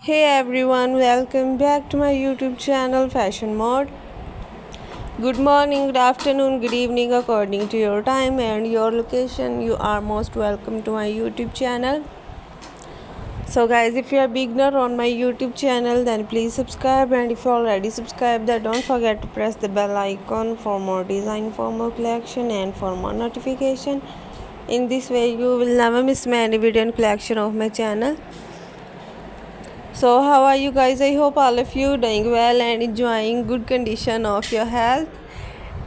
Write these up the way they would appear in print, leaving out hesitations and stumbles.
Hey everyone, welcome back to my YouTube channel Fashion Mode. Good morning, good afternoon, good evening according to your time and your location. You are most welcome to my YouTube channel. So guys, if you are beginner on my YouTube channel then please subscribe, and if you already subscribed then don't forget to press the bell icon for more design, for more collection and for more notification. In this way you will never miss my any video and collection of my channel. So how are you guys? I hope all of you doing well and enjoying good condition of your health.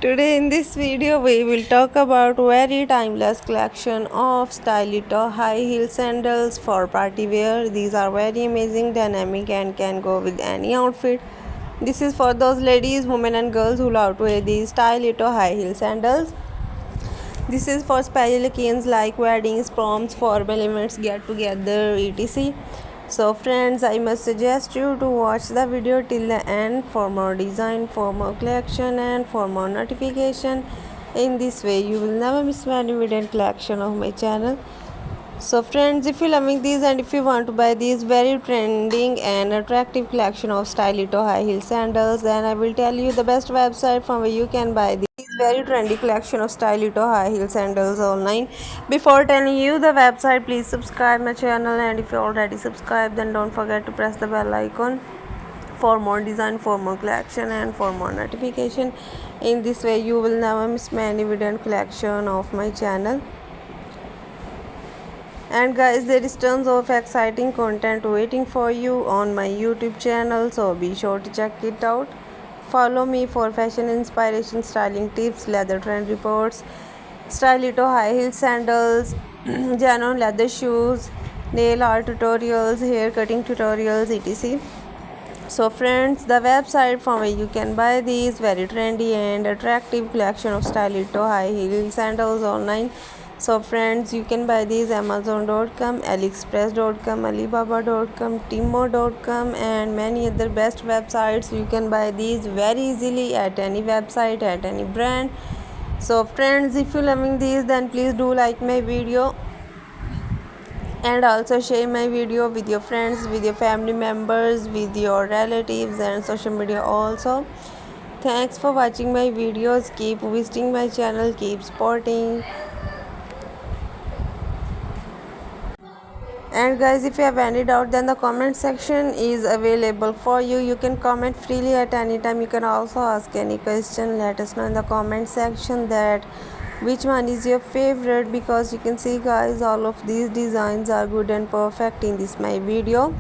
Today in this video we will talk about very timeless collection of Stiletto high heel sandals for party wear. These are very amazing, dynamic and can go with any outfit. This is for those ladies, women and girls who love to wear these Stiletto high heel sandals. This is for special occasions like weddings, proms, formal events, get together, etc. So friends, I must suggest you to watch the video till the end for more design, for more collection and for more notification. In this way you will never miss any video and collection of my channel. So friends, if you loving these and if you want to buy these very trending and attractive collection of Stiletto high heel sandals, then I will tell you the best website from where you can buy these very trendy collection of Stiletto high heel sandals online. Before telling you the website, please subscribe my channel, and if you already subscribed then don't forget to press the bell icon for more design, for more collection and for more notification. In this way you will never miss any video and collection of my channel. And guys, there is tons of exciting content waiting for you on my YouTube channel, so be sure to check it out. Follow me for fashion inspiration, styling tips, leather trend reports, Stiletto high heel sandals, genuine leather shoes, nail art tutorials, hair cutting tutorials, etc. So friends, the website from where you can buy these very trendy and attractive collection of Stiletto high heel sandals online. So friends, you can buy these amazon.com, aliexpress.com, alibaba.com, timo.com and many other best websites. You can buy these very easily at any website, at any brand. So friends, if you loving these then please do like my video and also share my video with your friends, with your family members, with your relatives and social media also. Thanks for watching my videos. Keep visiting my channel, keep supporting. And guys, if you have any doubt then the comment section is available for you. You can comment freely at any time. You can also ask any question. Let us know in the comment section that which one is your favorite, because you can see guys, all of these designs are good and perfect in this my video.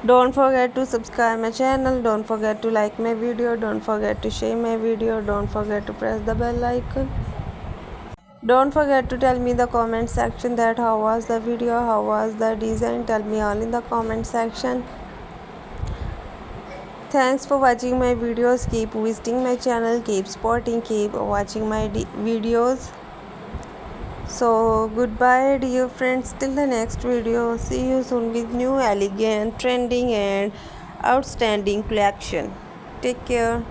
Don't forget to subscribe my channel, don't forget to like my video, don't forget to share my video, don't forget to press the bell icon. Don't forget to tell me in the comment section that how was the video, how was the design. Tell me all in the comment section. Thanks for watching my videos. Keep visiting my channel, keep supporting, keep watching my videos. So goodbye dear friends, till the next video. See you soon with new, elegant, trending and outstanding collection. Take care.